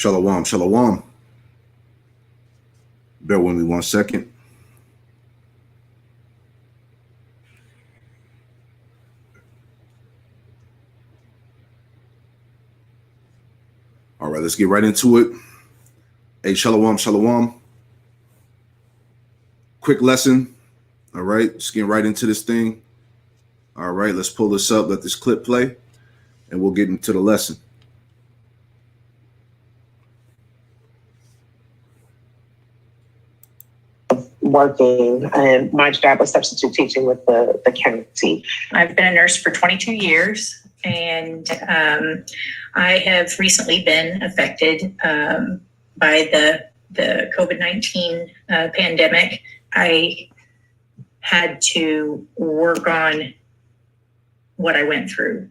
Shalom, shalom. Bear with me 1 second. All right, let's get right into it. Hey, shalom, shalom. Quick lesson. All right, just getting right into this thing. All right, let's pull this up, let this clip play, and we'll get into the lesson. Working, and my job was substitute teaching with the county. I've been a nurse for 22 years, and I have recently been affected by the COVID-19 pandemic. I had to work on what I went through,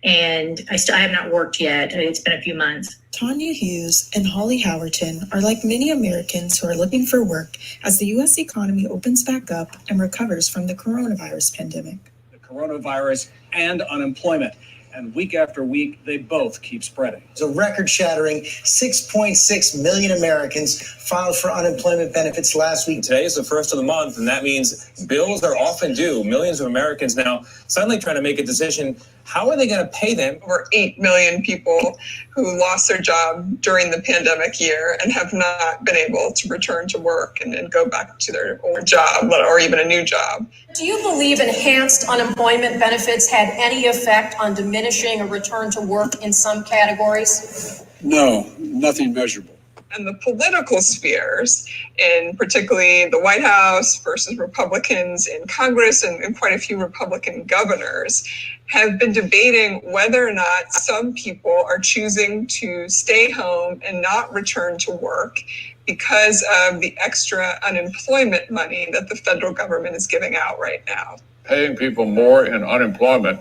and I have not worked yet. It's been a few months. Tanya Hughes and Holly Howerton are like many Americans who are looking for work as the U.S. economy opens back up and recovers from the coronavirus pandemic. The coronavirus and unemployment. And week after week, they both keep spreading. It's a record-shattering 6.6 million Americans filed for unemployment benefits last week. Today is the first of the month, and that means bills are often due. Millions of Americans now suddenly trying to make a decision. How are they going to pay them? Over 8 million people who lost their job during the pandemic year and have not been able to return to work and go back to their old job or even a new job. Do you believe enhanced unemployment benefits had any effect on diminishing a return to work in some categories? No, nothing measurable. And the political spheres, in particularly the White House versus Republicans in Congress and quite a few Republican governors, have been debating whether or not some people are choosing to stay home and not return to work because of the extra unemployment money that the federal government is giving out right now. Paying people more in unemployment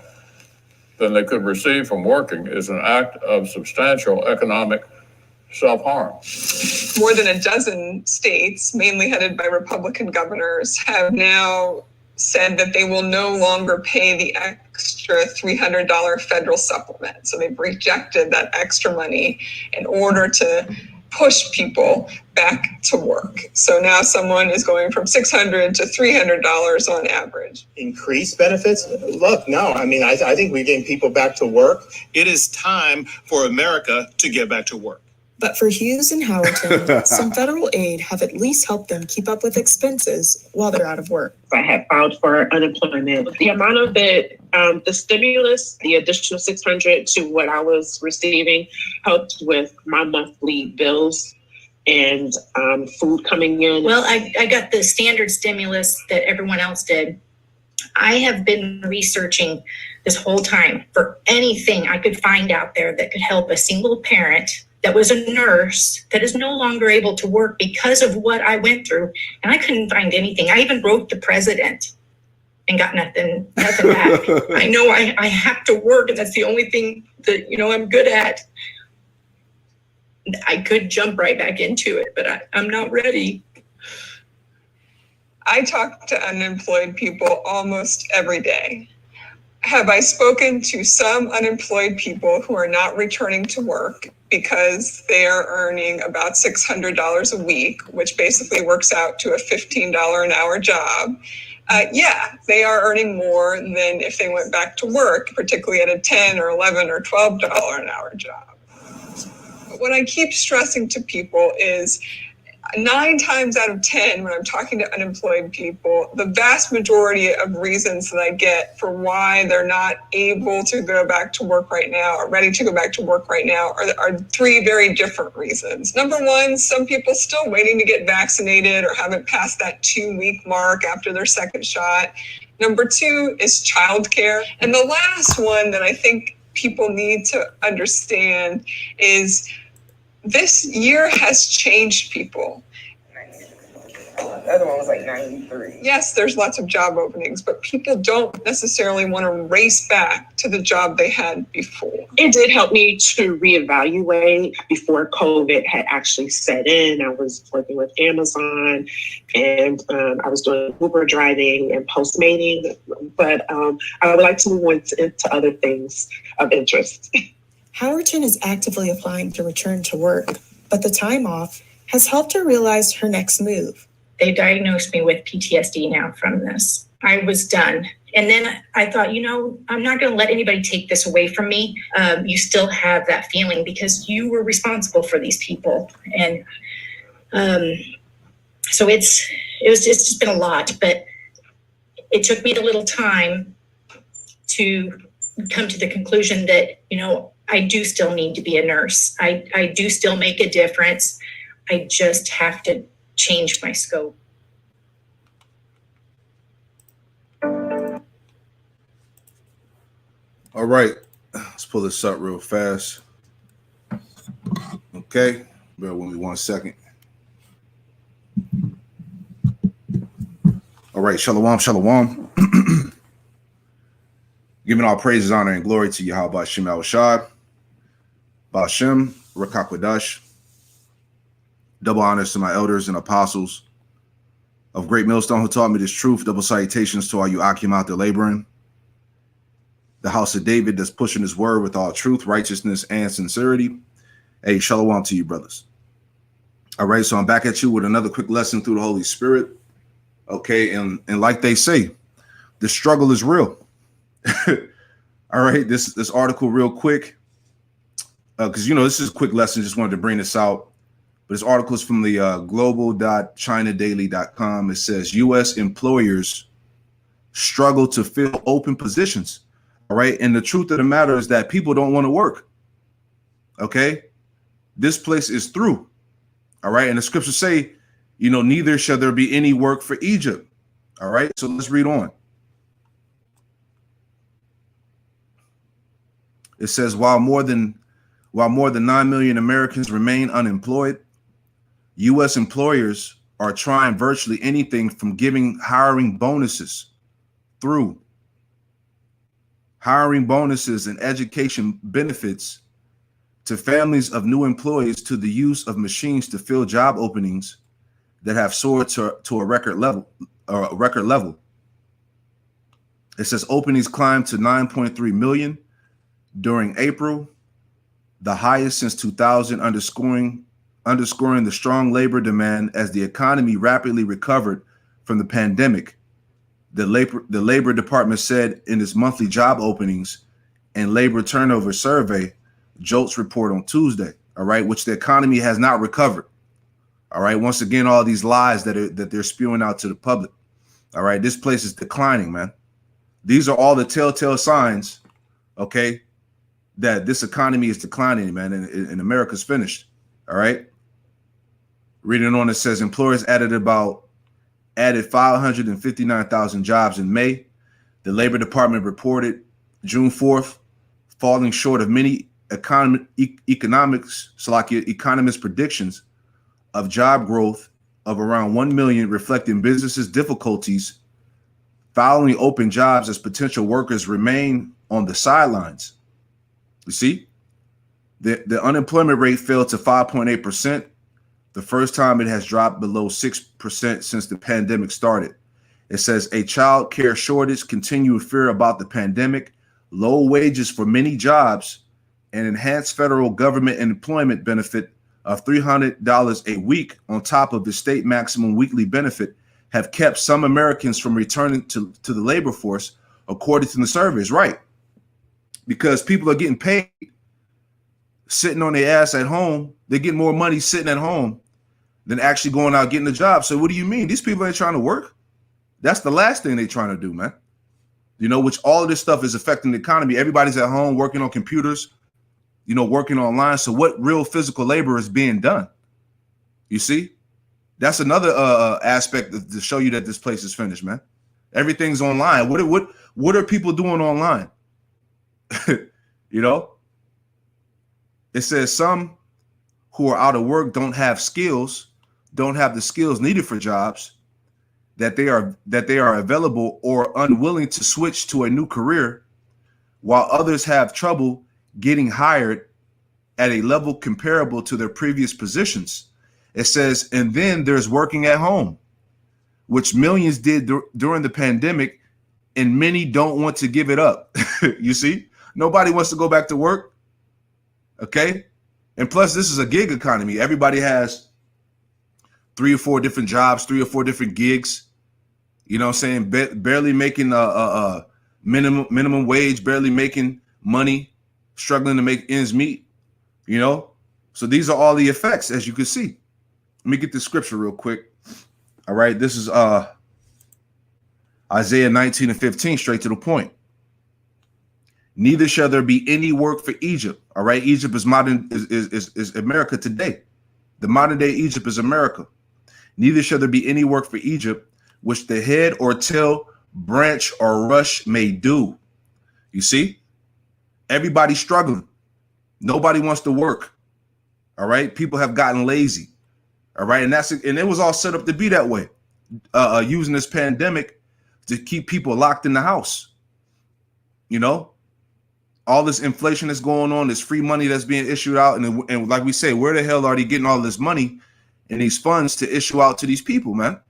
than they could receive from working is an act of substantial economic self-harm. More than a dozen states, mainly headed by Republican governors, have now said that they will no longer pay the extra $300 federal supplement. So they've rejected that extra money in order to push people back to work. So now someone is going from $600 to $300 on average. Increase benefits? Look, no. I mean, I think we're getting people back to work. It is time for America to get back to work. But for Hughes and Howerton, some federal aid have at least helped them keep up with expenses while they're out of work. I had filed for unemployment. The amount of the stimulus, the additional $600 to what I was receiving, helped with my monthly bills and food coming in. Well, I got the standard stimulus that everyone else did. I have been researching this whole time for anything I could find out there that could help a single parent that was a nurse that is no longer able to work because of what I went through. And I couldn't find anything. I even wrote the president and got nothing back. I know I have to work, and that's the only thing that, I'm good at. I could jump right back into it, but I'm not ready. I talk to unemployed people almost every day. Have I spoken to some unemployed people who are not returning to work because they are earning about $600 a week, which basically works out to a $15 an hour job? Yeah, they are earning more than if they went back to work, particularly at a $10 or $11 or $12 an hour job. But what I keep stressing to people is 9 times out of 10, when I'm talking to unemployed people, the vast majority of reasons that I get for why they're not able to go back to work right now or ready to go back to work right now are 3 very different reasons. Number one, some people still waiting to get vaccinated or haven't passed that 2-week mark after their second shot. Number 2 is childcare. And the last one that I think people need to understand is this year has changed people. The other one was like 93. Yes, there's lots of job openings, but people don't necessarily want to race back to the job they had before. It did help me to reevaluate before COVID had actually set in. I was working with Amazon and I was doing Uber driving and Postmating, but I would like to move on into other things of interest. Howerton is actively applying to return to work, but the time off has helped her realize her next move. They diagnosed me with PTSD now from this. I was done. And then I thought, I'm not going to let anybody take this away from me. You still have that feeling because you were responsible for these people. And so it's just been a lot, but it took me a little time to come to the conclusion that, I do still need to be a nurse. I do still make a difference. I just have to change my scope. All right, let's pull this up real fast. Okay, bear with me 1 second. All right, shalom, shalom. Giving all praises, honor, and glory to Yahweh Shem Al-Shad, Ba'ashem, Rakakwadash. Double honors to my elders and apostles of Great Millstone who taught me this truth. Double salutations to all you Akim out there laboring. The house of David that's pushing his word with all truth, righteousness, and sincerity. Hey, shalom to you, brothers. All right, so I'm back at you with another quick lesson through the Holy Spirit. Okay, and like they say, the struggle is real. All right, this article real quick, because this is a quick lesson. Just wanted to bring this out. But this article is from the global.chinadaily.com. It says U.S. employers struggle to fill open positions. All right. And the truth of the matter is that people don't want to work. OK, this place is through. All right. And the scriptures say, neither shall there be any work for Egypt. All right. So let's read on. It says while more than 9 million Americans remain unemployed, U.S. employers are trying virtually anything from giving hiring bonuses through hiring bonuses and education benefits to families of new employees to the use of machines to fill job openings that have soared to a record level. It says openings climbed to 9.3 million during April, the highest since 2000, underscoring the strong labor demand as the economy rapidly recovered from the pandemic. The Labor Department said in its monthly job openings and labor turnover survey, JOLTS report on Tuesday, all right, which the economy has not recovered. All right, once again, all these lies that they're spewing out to the public. All right, this place is declining, man. These are all the telltale signs, okay, that this economy is declining, man, and America's finished. All right. Reading on, it says employers added 559,000 jobs in May. The Labor Department reported June 4th, falling short of many economist predictions of job growth of around 1 million, reflecting businesses' difficulties following open jobs as potential workers remain on the sidelines. You see, the unemployment rate fell to 5.8%, the first time it has dropped below 6% since the pandemic started. It says a child care shortage, continued fear about the pandemic, low wages for many jobs, and enhanced federal government employment benefit of $300 a week on top of the state maximum weekly benefit have kept some Americans from returning to the labor force, according to the surveys. Right. Because people are getting paid sitting on their ass at home. They're getting more money sitting at home than actually going out getting a job. So what do you mean? These people ain't trying to work. That's the last thing they're trying to do, man. Which all of this stuff is affecting the economy. Everybody's at home working on computers, working online. So what real physical labor is being done? You see, that's another aspect to show you that this place is finished, man. Everything's online. What are people doing online? It says some who are out of work don't have the skills needed for jobs, that they are available or unwilling to switch to a new career, while others have trouble getting hired at a level comparable to their previous positions. It says, and then there's working at home, which millions did during the pandemic, and many don't want to give it up. You see, nobody wants to go back to work. Okay. And plus, this is a gig economy. Everybody has 3 or 4 different jobs, 3 or 4 different gigs. You know what I'm saying? Barely making a minimum wage, barely making money, struggling to make ends meet. You know? So these are all the effects, as you can see. Let me get the scripture real quick. All right. This is Isaiah 19:15, straight to the point. Neither shall there be any work for Egypt. All right. Egypt is is America today. The modern day Egypt is America. Neither shall there be any work for Egypt, which the head or tail, branch or rush may do. You see, everybody's struggling. Nobody wants to work. All right. People have gotten lazy. All right. And it was all set up to be that way, using this pandemic to keep people locked in the house. You know, all this inflation that's going on, this free money that's being issued out. And like we say, where the hell are they getting all this money and these funds to issue out to these people, man?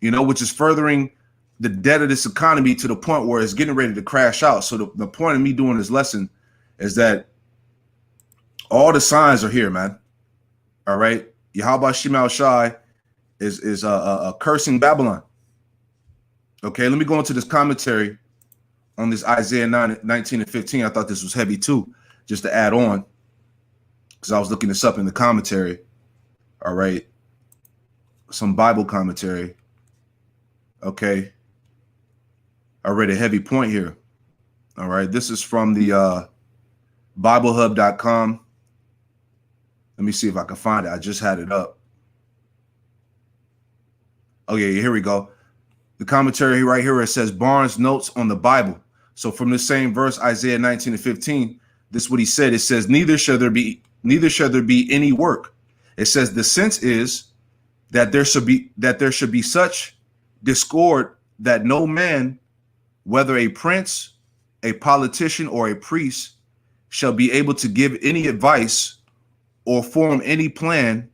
You know, which is furthering the debt of this economy to the point where it's getting ready to crash out. So the point of me doing this lesson is that all the signs are here, man. All right. Yahweh Shem Shai is cursing Babylon. Okay, let me go into this commentary on this Isaiah 19:15. I thought this was heavy too, just to add on, because I was looking this up in the commentary. All right, some Bible commentary. Okay, I read a heavy point here. All right, this is from the BibleHub.com. Let me see if I can find it. I just had it up. Oh yeah, here we go. The commentary right here, it says Barnes notes on the Bible. So from the same verse, Isaiah 19:15, this is what he said. It says, neither shall there be any work. It says the sense is that there should be such discord that no man, whether a prince, a politician, or a priest, shall be able to give any advice or form any plan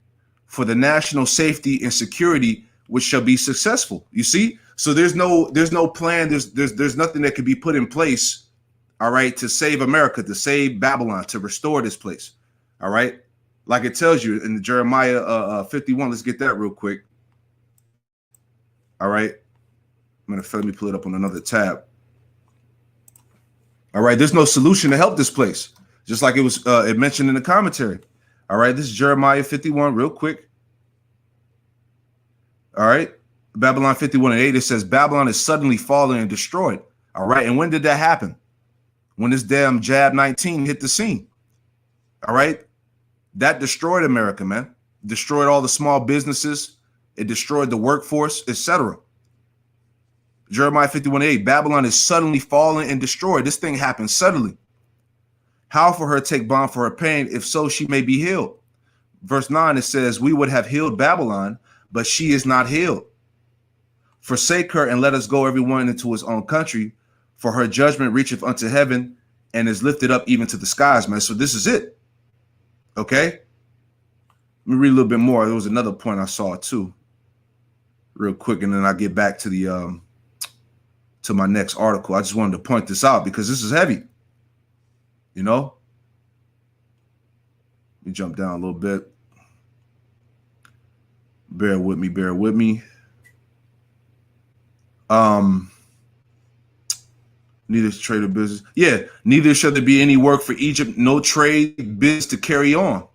for the national safety and security which shall be successful. You see? So there's no plan. There's nothing that can be put in place, all right, to save America, to save Babylon, to restore this place. All right. Like it tells you in Jeremiah 51. Let's get that real quick. All right. Let me pull it up on another tab. All right. There's no solution to help this place, just like it was it mentioned in the commentary. All right. This is Jeremiah 51 real quick. All right. Babylon 51:8, it says Babylon is suddenly fallen and destroyed. All right. And when did that happen? When this damn Jab 19 hit the scene. All right. That destroyed America, man. Destroyed all the small businesses. It destroyed the workforce, etc. Jeremiah 51:8, Babylon is suddenly fallen and destroyed. This thing happened suddenly. How for her take balm for her pain? If so, she may be healed. Verse 9, it says, we would have healed Babylon, but she is not healed. Forsake her and let us go everyone into his own country, for her judgment reacheth unto heaven and is lifted up even to the skies, man. So this is it. Okay. Let me read a little bit more. There was another point I saw too, real quick, and then I'll get back to the to my next article. I just wanted to point this out because this is heavy. You know? Let me jump down a little bit. Bear with me, bear with me. Neither trade or business. Yeah, neither shall there be any work for Egypt, no trade, biz to carry on.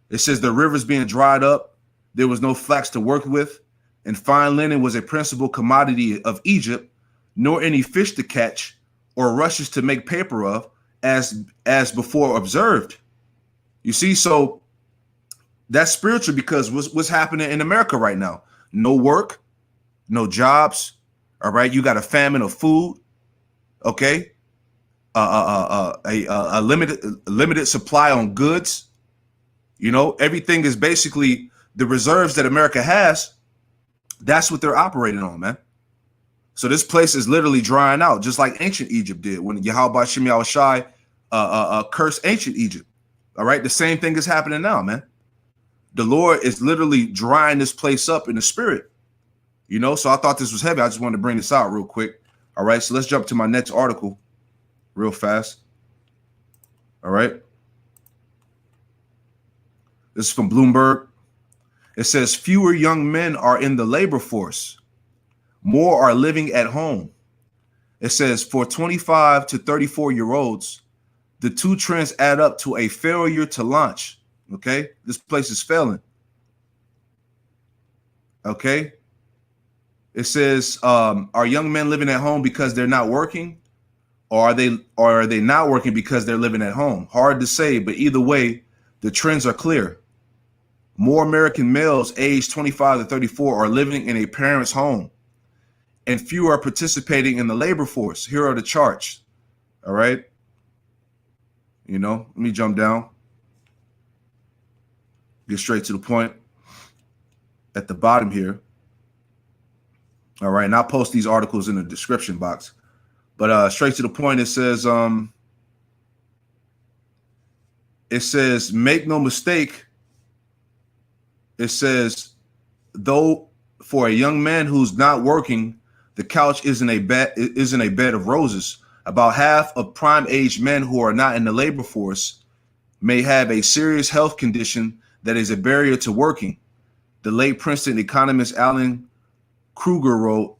It says the rivers being dried up, there was no flax to work with, and fine linen was a principal commodity of Egypt, nor any fish to catch or rushes to make paper of, as before observed. You see, so that's spiritual, because what's happening in America right now? No work, no jobs. All right, you got a famine of food. Okay, a limited supply on goods. You know, everything is basically the reserves that America has. That's what they're operating on, man. So this place is literally drying out, just like ancient Egypt did when Yahweh Shem Shai cursed ancient Egypt. All right, the same thing is happening now, man. The Lord is literally drying this place up in the spirit. You know, so I thought this was heavy. I just wanted to bring this out real quick. All right, so let's jump to my next article real fast. All right. This is from Bloomberg. It says fewer young men are in the labor force. More are living at home. It says for 25 to 34-year-olds, the two trends add up to a failure to launch. Okay. This place is failing. Okay. It says, are young men living at home because they're not working? Or are they not working because they're living at home? Hard to say, but either way, the trends are clear. More American males aged 25 to 34 are living in a parent's home, and fewer are participating in the labor force. Here are the charts. All right. You know, let me jump down. Get straight to the point at the bottom here. All right. And I'll post these articles in the description box. But straight to the point, it says, make no mistake. It says, though for a young man who's not working, the couch isn't a bed of roses. About half of prime age men who are not in the labor force may have a serious health condition that is a barrier to working. The late Princeton economist Alan Kruger wrote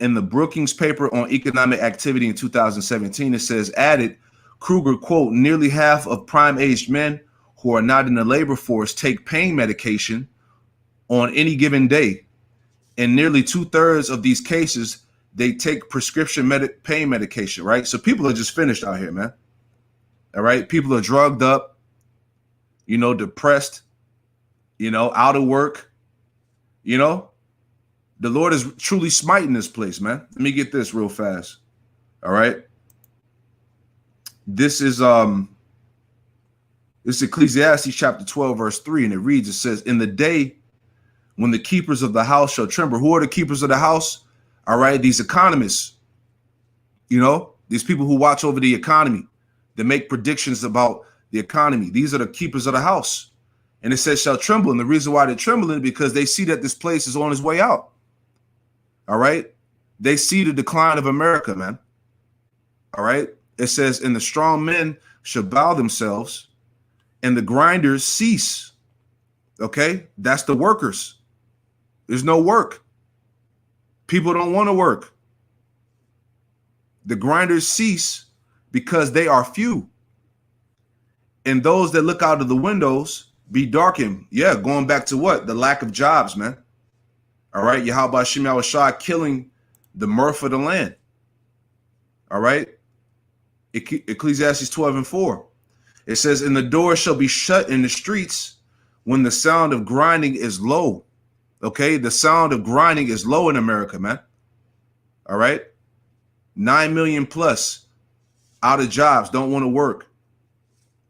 in the Brookings paper on economic activity in 2017. It says, added, Kruger, quote, nearly half of prime aged men who are not in the labor force take pain medication on any given day. In nearly 2/3 of these cases, they take prescription pain medication, right? So people are just finished out here, man. All right. People are drugged up, you know, depressed, you know, out of work, you know. The Lord is truly smiting this place, man. Let me get this real fast. All right. This is Ecclesiastes chapter 12, verse 3, and it reads, it says, in the day when the keepers of the house shall tremble. Who are the keepers of the house? All right, these economists, you know, these people who watch over the economy, that make predictions about the economy. These are the keepers of the house. And it says shall tremble. And the reason why they're trembling is because they see that this place is on its way out. All right. They see the decline of America, man. All right. It says, and the strong men shall bow themselves and the grinders cease. Okay. That's the workers. There's no work. People don't want to work. The grinders cease because they are few. And those that look out of the windows be darkened. Yeah, going back to what? The lack of jobs, man. All right. Yahweh Shem Yahushua killing the mirth of the land. All right. Ecclesiastes 12 and 4. It says, and the door shall be shut in the streets when the sound of grinding is low. Okay. The sound of grinding is low in America, man. All right. 9 million plus out of jobs, don't want to work,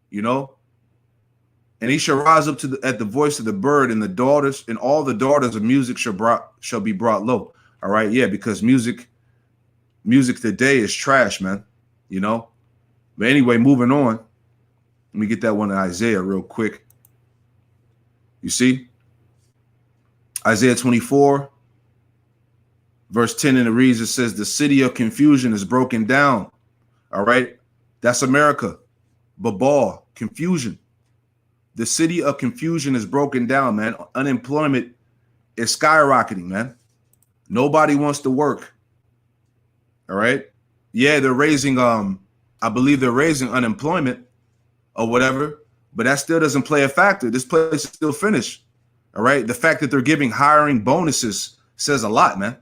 you know. And he shall rise up at the voice of the bird, and the daughters and all the daughters of music shall be brought low. All right. Yeah. Because music today is trash, man, you know. But anyway, moving on. Let me get that one in Isaiah real quick. You see? Isaiah 24, verse 10, and it reads, it says, the city of confusion is broken down. All right. That's America. Babal, confusion. The city of confusion is broken down, man. Unemployment is skyrocketing, man. Nobody wants to work. All right. Yeah, they're raising, I believe they're raising unemployment or whatever, but that still doesn't play a factor. This place is still finished. All right. The fact that they're giving hiring bonuses says a lot, man.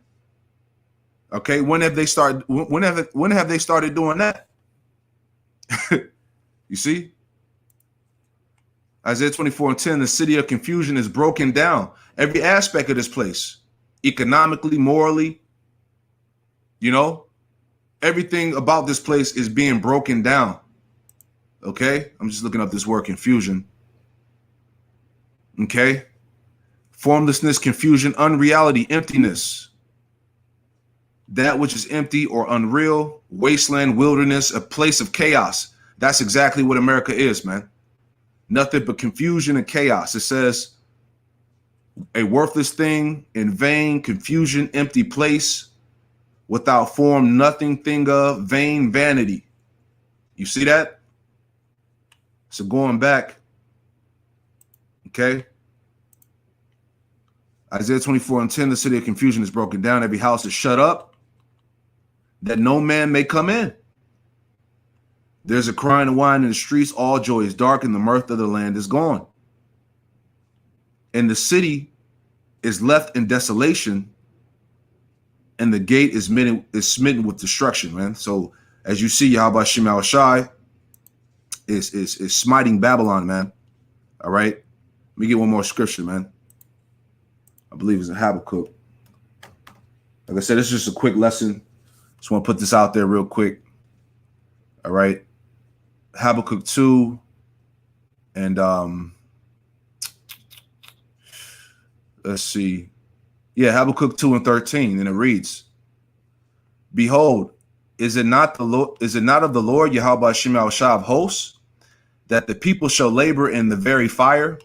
Okay. When have they started doing that? You see? Isaiah 24 and 10, the city of confusion is broken down. Every aspect of this place, economically, morally, you know, everything about this place is being broken down. Okay. I'm just looking up this word confusion. Okay. Formlessness, confusion, unreality, emptiness. That which is empty or unreal, wasteland, wilderness, a place of chaos. That's exactly what America is, man. Nothing but confusion and chaos. It says a worthless thing, in vain, confusion, empty place, without form, nothing thing of, vain, vanity. You see that? So going back, okay. Isaiah 24:10, the city of confusion is broken down. Every house is shut up, that no man may come in. There's a crying and whining in the streets. All joy is dark, and the mirth of the land is gone. And the city is left in desolation, and the gate is smitten with destruction, man. So as you see, Yahweh Shem Shai is smiting Babylon, man. All right. Let me get one more scripture, man. I believe it's in Habakkuk. Like I said, this is just a quick lesson. Just want to put this out there real quick. All right. Habakkuk 2 and let's see. Yeah, Habakkuk 2:13, and it reads, "Behold, is it not of the Lord Yahweh Shem Shai of hosts, that the people shall labor in the very fire,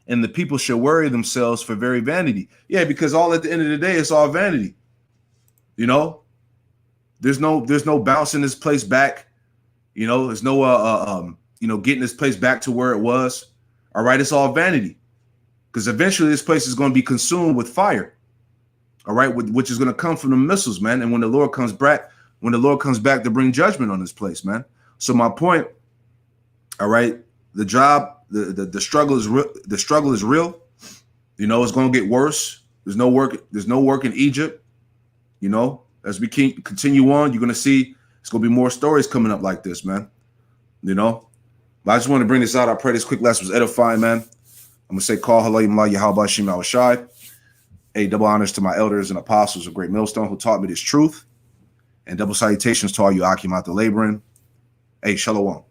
and the people shall worry themselves for very vanity?" Yeah, because all at the end of the day, it's all vanity. You know, there's no bouncing this place back. You know, there's no getting this place back to where it was. All right, it's all vanity, because eventually this place is going to be consumed with fire. All right, which is going to come from the missiles, man. And when the Lord comes back to bring judgment on this place, man. So my point, all right, the struggle is real. The struggle is real. You know, it's going to get worse. There's no work in Egypt. You know, as we continue on, you're going to see it's going to be more stories coming up like this, man. You know, but I just want to bring this out. I pray this quick lesson was edifying, man. I'm going to say, call Halayim Yahweh Shem Shai. Hey, double honors to my elders and apostles of Great Millstone who taught me this truth. And double salutations to all you Akim out there laboring. Hey, shalom.